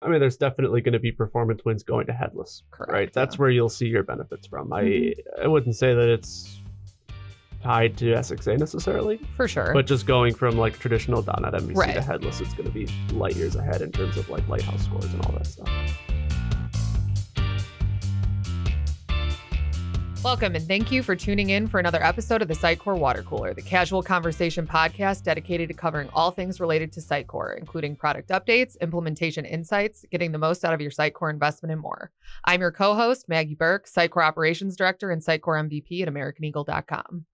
I mean, there's definitely going to be performance wins going to headless. Correct, right? That's where you'll see your benefits from. I wouldn't say that it's tied to SXA necessarily. For sure. But just going from like traditional .NET MVC Right. to headless, it's going to be light years ahead in terms of like lighthouse scores and all that stuff. Welcome and thank you for tuning in for another episode of the Sitecore Water Cooler, the casual conversation podcast dedicated to covering all things related to Sitecore, including product updates, implementation insights, getting the most out of your Sitecore investment, and more. I'm your co-host, Maggie Burke, Sitecore Operations Director and Sitecore MVP at AmericanEagle.com.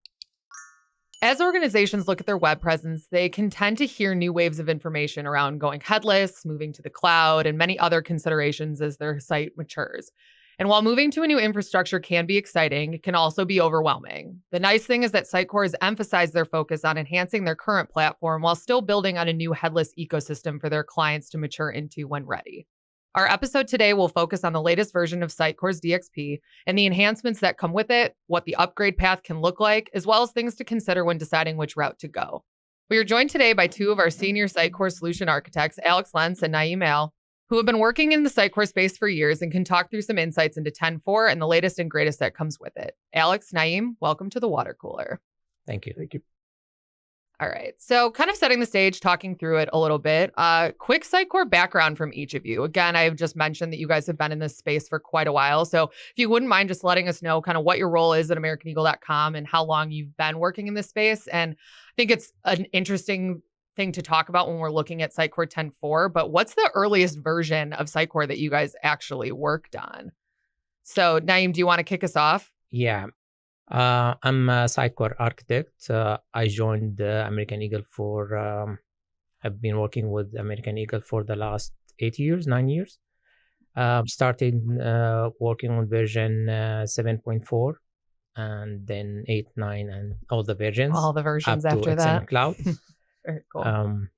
As organizations look at their web presence, they can tend to hear new waves of information around going headless, moving to the cloud, and many other considerations as their site matures. And while moving to a new infrastructure can be exciting, it can also be overwhelming. The nice thing is that Sitecore has emphasized their focus on enhancing their current platform while still building on a new headless ecosystem for their clients to mature into when ready. Our episode today will focus on the latest version of Sitecore's DXP and the enhancements that come with it, what the upgrade path can look like, as well as things to consider when deciding which route to go. We are joined today by two of our senior Sitecore solution architects, Alex Lentz and Naim, who have been working in the Sitecore space for years and can talk through some insights into 10.4 and the latest and greatest that comes with it. Alex, Naim, welcome to the water cooler. Thank you. Thank you. All right. So kind of setting the stage, talking through it a little bit. Quick Sitecore background from each of you. Again, I've just mentioned that you guys have been in this space for quite a while. So if you wouldn't mind just letting us know kind of what your role is at AmericanEagle.com and how long you've been working in this space. And I think it's an interesting thing to talk about when we're looking at Sitecore 10.4, but what's the earliest version of Sitecore that you guys actually worked on? So Naim, do you want to kick us off? Yeah. I'm a Sitecore architect. I joined American Eagle I've been working with American Eagle for the last 9 years. Started working on version 7.4 and then 8, 9, and all the versions. All the versions up after to that. XM Cloud. Very cool.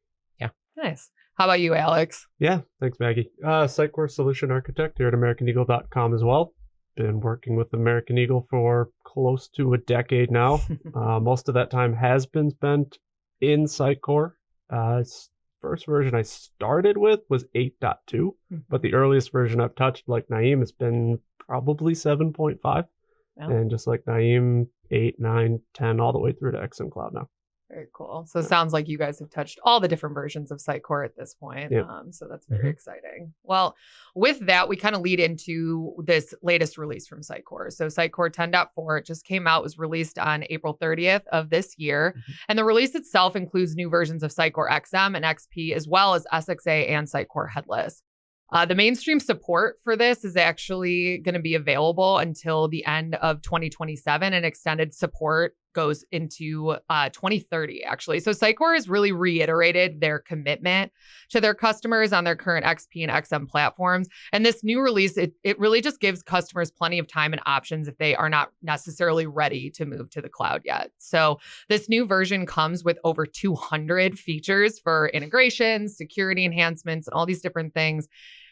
Yeah. Nice. How about you, Alex? Yeah, thanks, Maggie. Sitecore Solution Architect here at AmericanEagle.com as well. Been working with American Eagle for close to a decade now. Most of that time has been spent in Sitecore. First version I started with was 8.2, but the earliest version I've touched, like Naim, has been probably 7.5. Yeah. And just like Naim, 8, 9, 10, all the way through to XM Cloud now. Very cool. So it sounds like you guys have touched all the different versions of Sitecore at this point. Yeah. So that's very exciting. Well, with that, we kind of lead into this latest release from Sitecore. So Sitecore 10.4, it just came out, was released on April 30th of this year. And the release itself includes new versions of Sitecore XM and XP, as well as SXA and Sitecore Headless. The mainstream support for this is actually going to be available until the end of 2027, and extended support goes into 2030, actually. So Sitecore has really reiterated their commitment to their customers on their current XP and XM platforms. And this new release, it really just gives customers plenty of time and options if they are not necessarily ready to move to the cloud yet. So this new version comes with over 200 features for integrations, security enhancements, and all these different things.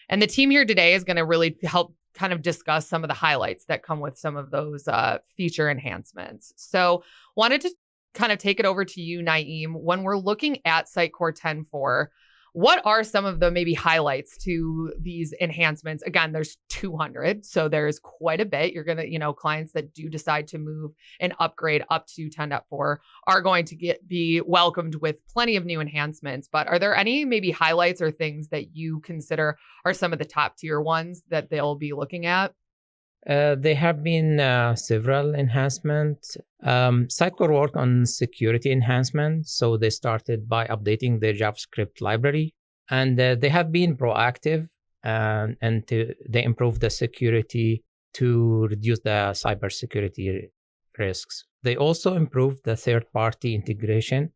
And the team here today is going to really help kind of discuss some of the highlights that come with some of those feature enhancements. So wanted to kind of take it over to you, Naim. When we're looking at Sitecore 10.4, what are some of the maybe highlights to these enhancements? Again, there's 200, so there's quite a bit. You're going to, clients that do decide to move and upgrade up to 10.4 are going to be welcomed with plenty of new enhancements. But are there any maybe highlights or things that you consider are some of the top tier ones that they'll be looking at? There have been several enhancements. Sitecore worked on security enhancements, so they started by updating their JavaScript library, and they have been proactive and they improved the security to reduce the cybersecurity risks. They also improved the third-party integration,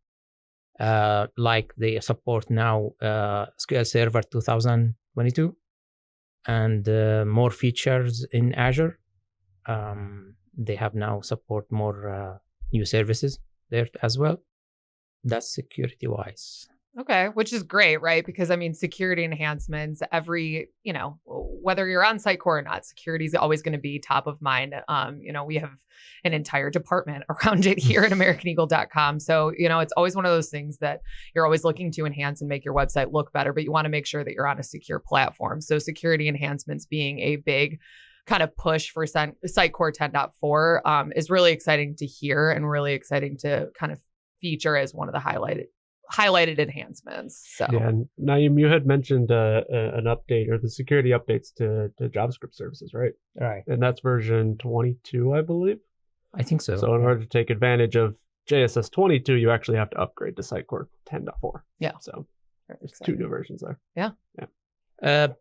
like they support now SQL Server 2022. And more features in Azure. They have now support more new services there as well. That's security-wise. Okay, which is great, right? Because I mean, security enhancements, every, whether you're on Sitecore or not, security is always going to be top of mind. We have an entire department around it here at AmericanEagle.com. So, it's always one of those things that you're always looking to enhance and make your website look better, but you want to make sure that you're on a secure platform. So security enhancements being a big kind of push for Sitecore 10.4 is really exciting to hear and really exciting to kind of feature as one of the highlighted enhancements. So yeah, and Naim, you had mentioned an update or the security updates to JavaScript services, right? Right. And that's version 22, I believe. I think so. So in order to take advantage of JSS 22, you actually have to upgrade to Sitecore 10.4. Yeah. So there's 2 new versions there. Yeah.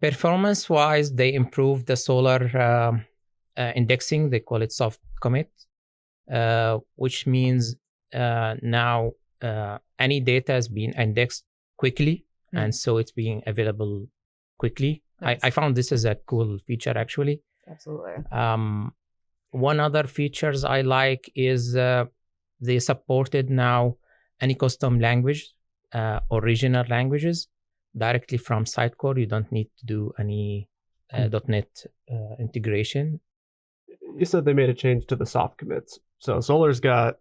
Performance wise, they improved the Solar indexing. They call it soft commit, which means now any data is being indexed quickly, and so it's being available quickly. Nice. I found this is a cool feature, actually. Absolutely. One other features I like is they supported now any custom language or regional languages directly from Sitecore. You don't need to do any .NET integration. You said they made a change to the soft commits. So Solar's got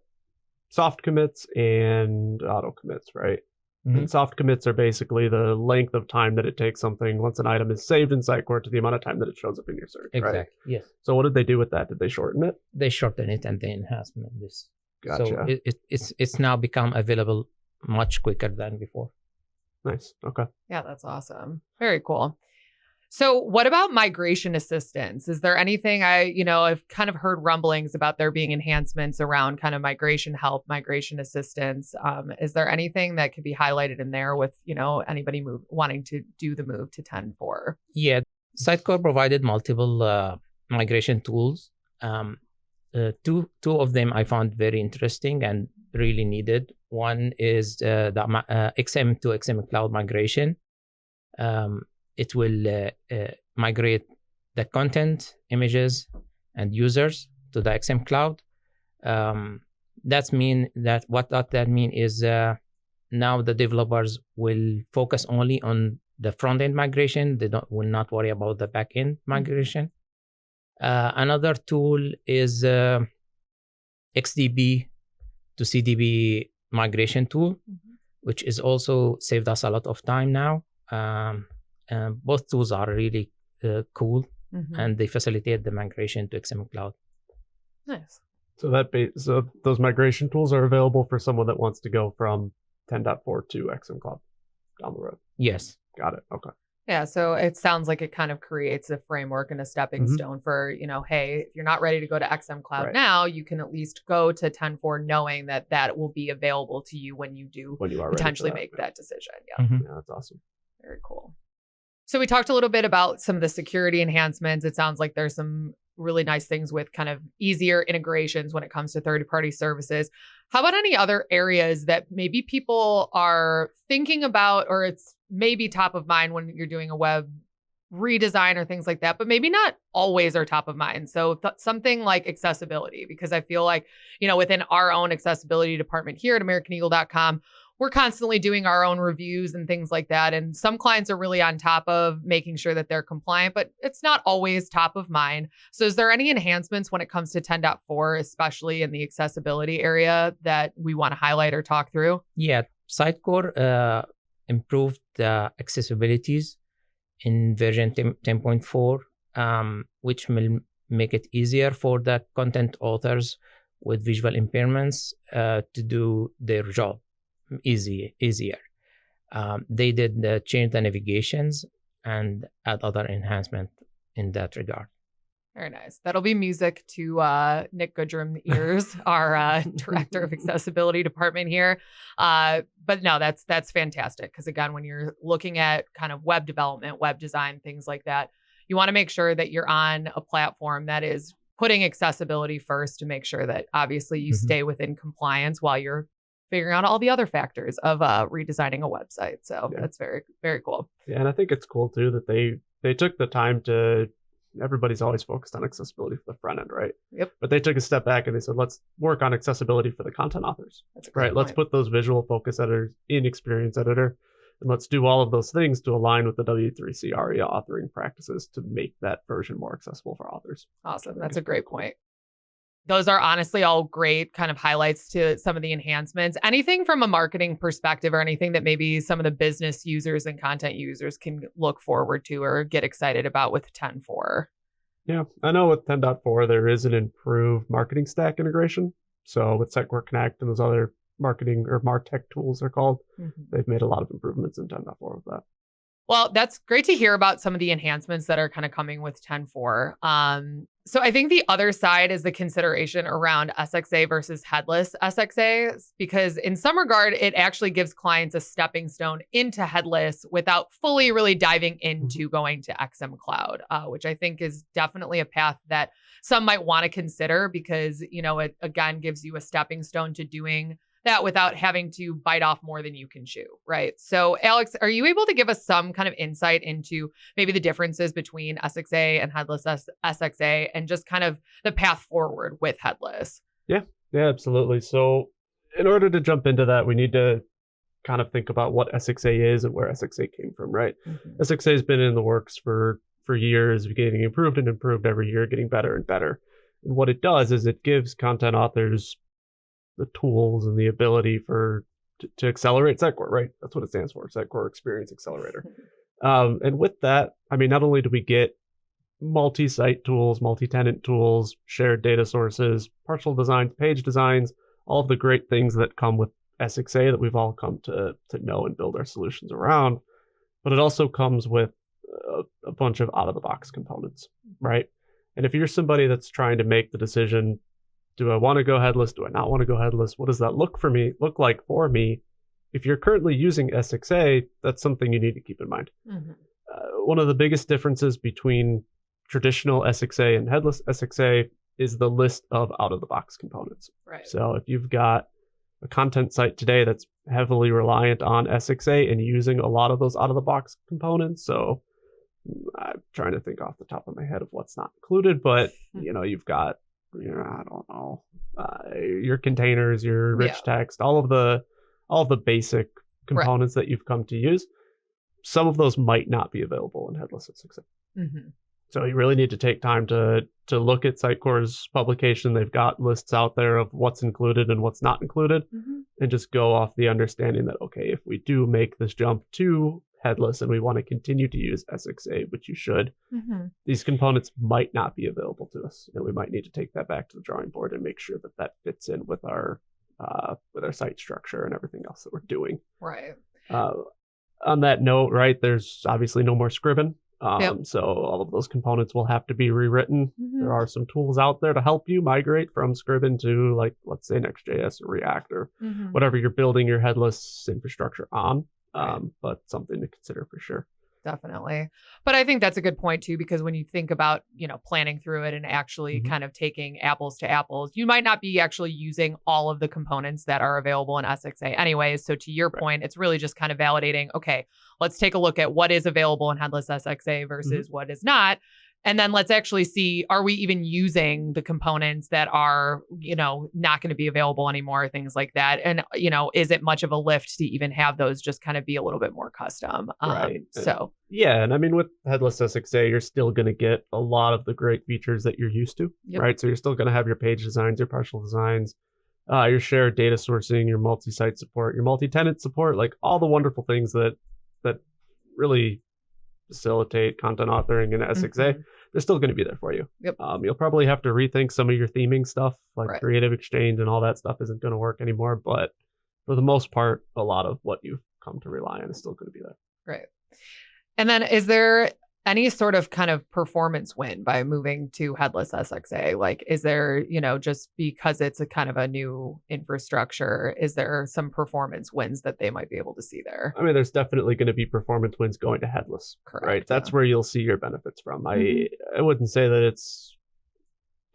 soft commits and auto commits, right? Mm-hmm. And soft commits are basically the length of time that it takes something once an item is saved in Sitecore to the amount of time that it shows up in your search. Exactly. Right? Yes. So what did they do with that? Did they shorten it? They shortened it and they enhanced this. Gotcha. So it's now become available much quicker than before. Nice. Okay. Yeah, that's awesome. Very cool. So what about migration assistance? Is there anything I've kind of heard rumblings about there being enhancements around kind of migration help, migration assistance. Is there anything that could be highlighted in there with, anybody wanting to do the move to 10.4? Yeah. Sitecore provided multiple migration tools. Two of them I found very interesting and really needed. One is the XM to XM Cloud migration. It will migrate the content, images, and users to the XM Cloud. That mean is now the developers will focus only on the front-end migration. They will not worry about the back-end migration. Another tool is XDB to CDB migration tool, which is also saved us a lot of time now. Both tools are really cool, and they facilitate the migration to XM Cloud. Nice. So those migration tools are available for someone that wants to go from 10.4 to XM Cloud down the road. Yes. Got it. Okay. Yeah. So it sounds like it kind of creates a framework and a stepping stone for, hey, if you're not ready to go to XM Cloud now, you can at least go to 10.4 knowing that will be available to you when you are potentially make that decision. Yeah. Yeah, that's awesome. Very cool. So we talked a little bit about some of the security enhancements. It sounds like there's some really nice things with kind of easier integrations when it comes to third-party services. How about any other areas that maybe people are thinking about, or it's maybe top of mind when you're doing a web redesign or things like that, but maybe not always are top of mind? So something like accessibility, because I feel like, within our own accessibility department here at AmericanEagle.com, we're constantly doing our own reviews and things like that. And some clients are really on top of making sure that they're compliant, but it's not always top of mind. So is there any enhancements when it comes to 10.4, especially in the accessibility area, that we want to highlight or talk through? Yeah, Sitecore improved the accessibilities in version 10.4, which will make it easier for the content authors with visual impairments to do their job easier. They did change the navigations and add other enhancement in that regard. Very nice. That'll be music to Nick Goodrum ears, our director of accessibility department here. But no, that's fantastic, because again, when you're looking at kind of web development, web design, things like that, you want to make sure that you're on a platform that is putting accessibility first to make sure that obviously you stay within compliance while you're figuring out all the other factors of redesigning a website. So that's very, very cool. Yeah, and I think it's cool too that they took the time to. Everybody's always focused on accessibility for the front end, right? Yep. But they took a step back and they said, let's work on accessibility for the content authors. That's right. Let's put those visual focus editors in Experience Editor And let's do all of those things to align with the W3C ARIA authoring practices to make that version more accessible for authors. Awesome. That's a great point. Those are honestly all great kind of highlights to some of the enhancements. Anything from a marketing perspective or anything that maybe some of the business users and content users can look forward to or get excited about with 10.4? Yeah, I know with 10.4, there is an improved marketing stack integration. So with Sitecore Connect and those other marketing or Martech tools they're called, they've made a lot of improvements in 10.4 with that. Well, that's great to hear about some of the enhancements that are kind of coming with 10.4. So I think the other side is the consideration around SXA versus headless SXA, because in some regard, it actually gives clients a stepping stone into headless without fully really diving into going to XM Cloud, which I think is definitely a path that some might want to consider because, you know, it again gives you a stepping stone to doing that without having to bite off more than you can chew, right? So Alex, are you able to give us some kind of insight into maybe the differences between SXA and headless SXA and just kind of the path forward with headless? Yeah, absolutely. So in order to jump into that, we need to kind of think about what SXA is and where SXA came from, right? SXA has been in the works for years, getting improved and improved every year, getting better and better. And what it does is it gives content authors the tools and the ability to accelerate Sitecore, right? That's what it stands for, Sitecore Experience Accelerator. And with that, I mean, not only do we get multi-site tools, multi-tenant tools, shared data sources, partial designs, page designs, all of the great things that come with SXA that we've all come to know and build our solutions around, but it also comes with a bunch of out-of-the-box components, right? And if you're somebody that's trying to make the decision, do I want to go headless? Do I not want to go headless? What does that look like for me? If you're currently using SXA, that's something you need to keep in mind. One of the biggest differences between traditional SXA and headless SXA is the list of out-of-the-box components. Right. So if you've got a content site today that's heavily reliant on SXA and using a lot of those out-of-the-box components, so I'm trying to think off the top of my head of what's not included, but you've got I don't know, your containers, your rich text, all of the basic components that you've come to use. Some of those might not be available in headless SXA. So you really need to take time to look at Sitecore's publication. They've got lists out there of what's included and what's not included, and just go off the understanding that, okay, if we do make this jump to headless and we want to continue to use SXA, which you should, these components might not be available to us, and we might need to take that back to the drawing board and make sure that fits in with our site structure and everything else that we're doing. Right. On that note, right, there's obviously no more Scriven. So all of those components will have to be rewritten. There are some tools out there to help you migrate from Scriven to, like, let's say Next.js or React or whatever you're building your headless infrastructure on. But something to consider for sure. Definitely. But I think that's a good point too, because when you think about, planning through it and actually kind of taking apples to apples, you might not be actually using all of the components that are available in SXA anyways. So to your point, it's really just kind of validating, okay, let's take a look at what is available in headless SXA versus what is not. And then let's actually see, are we even using the components that are, not going to be available anymore, things like that. And, is it much of a lift to even have those just kind of be a little bit more custom? Right. Yeah. And I mean, with headless SXA, you're still going to get a lot of the great features that you're used to, right? So you're still going to have your page designs, your partial designs, your shared data sourcing, your multi-site support, your multi-tenant support, like all the wonderful things that really facilitate content authoring in SXA. They're still going to be there for you. You'll probably have to rethink some of your theming stuff, like Creative Exchange and all that stuff isn't going to work anymore. But for the most part, a lot of what you've come to rely on is still going to be there. Right. And then is there any sort of kind of performance win by moving to headless SXA? Like, is there, just because it's a kind of a new infrastructure, is there some performance wins that they might be able to see there? I mean, there's definitely going to be performance wins going to headless. Correct. Right. That's where you'll see your benefits from. I wouldn't say that it's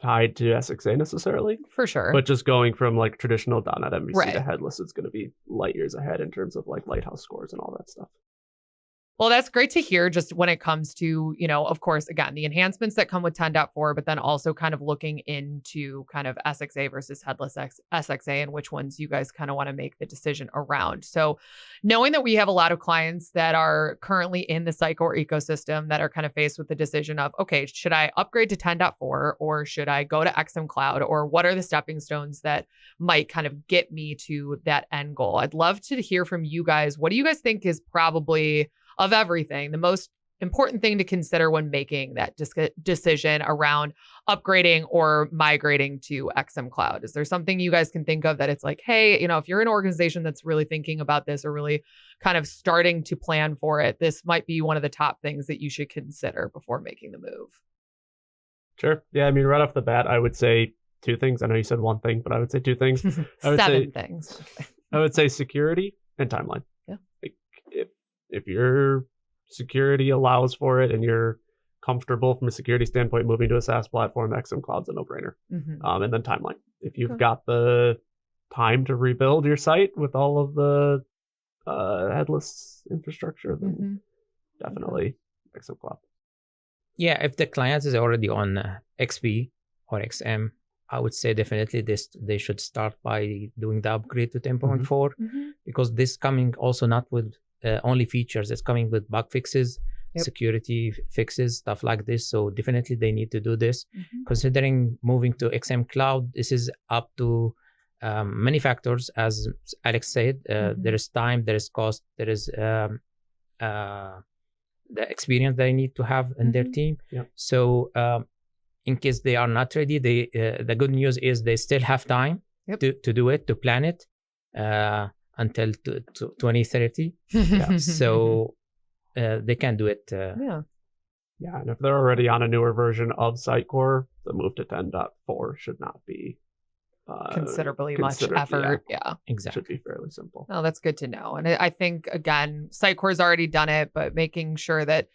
tied to SXA necessarily. For sure. But just going from like traditional .NET MVC to headless, it's going to be light years ahead in terms of like Lighthouse scores and all that stuff. Well, that's great to hear just when it comes to, of course, again, the enhancements that come with 10.4, but then also kind of looking into kind of SXA versus headless SXA and which ones you guys kind of want to make the decision around. So knowing that we have a lot of clients that are currently in the Sitecore ecosystem that are kind of faced with the decision of, okay, should I upgrade to 10.4 or should I go to XM Cloud, or what are the stepping stones that might kind of get me to that end goal? I'd love to hear from you guys. What do you guys think is probably, of everything, the most important thing to consider when making that decision around upgrading or migrating to XM Cloud? Is there something you guys can think of that it's like, hey, if you're an organization that's really thinking about this or really kind of starting to plan for it, this might be one of the top things that you should consider before making the move? Sure. Yeah, I mean, right off the bat, I would say two things. I know you said one thing, but I would say two things. Seven things. I would say security and timeline. Yeah. Like if your security allows for it and you're comfortable from a security standpoint moving to a SaaS platform, XM Cloud's a no-brainer. And then timeline. If you've got the time to rebuild your site with all of the headless infrastructure, then definitely XM Cloud. Yeah, if the client is already on XP or XM, I would say definitely they should start by doing the upgrade to 10.4 because this coming also not with only features, it's coming with bug fixes, security fixes, stuff like this. So definitely they need to do this. Considering moving to XM Cloud, this is up to many factors. As Alex said, there is time, there is cost, there is the experience they need to have in their team. So in case they are not ready, the good news is they still have time to do it, to plan it until 2030. So they can do it. Yeah, and if they're already on a newer version of Sitecore, the move to 10.4 should not be considerably much effort. Yeah, exactly. Should be fairly simple. Oh, that's good to know. And I think, again, Sitecore's already done it, but making sure that,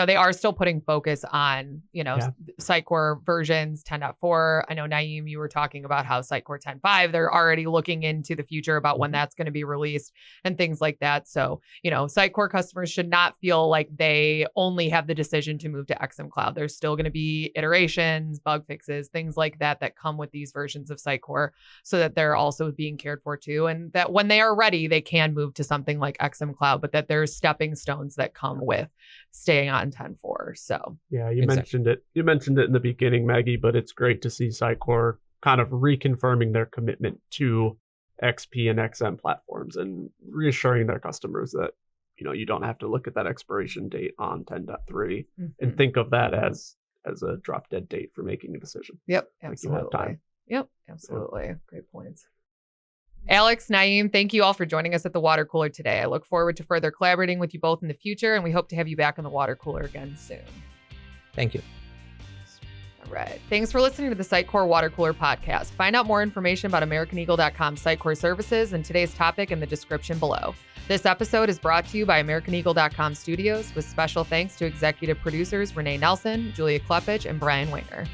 they are still putting focus on, Sitecore versions 10.4. I know, Naim, you were talking about how Sitecore 10.5, they're already looking into the future about when that's going to be released and things like that. So, Sitecore customers should not feel like they only have the decision to move to XM Cloud. There's still going to be iterations, bug fixes, things like that come with these versions of Sitecore, so that they're also being cared for too. And that when they are ready, they can move to something like XM Cloud, but that there's stepping stones that come with staying on 10.4. So yeah, you mentioned it in the beginning, Maggie, but it's great to see Sitecore kind of reconfirming their commitment to XP and XM platforms and reassuring their customers that, you don't have to look at that expiration date on 10.3 and think of that as a drop dead date for making a decision. Yep, absolutely. Like you have time. Yep, absolutely. Great points. Alex, Naim, thank you all for joining us at the water cooler today. I look forward to further collaborating with you both in the future, and we hope to have you back on the water cooler again soon. Thank you. All right. Thanks for listening to the Sitecore Water Cooler podcast. Find out more information about AmericanEagle.com Sitecore services and today's topic in the description below. This episode is brought to you by AmericanEagle.com Studios, with special thanks to executive producers Renee Nelson, Julia Klepich, and Brian Winger.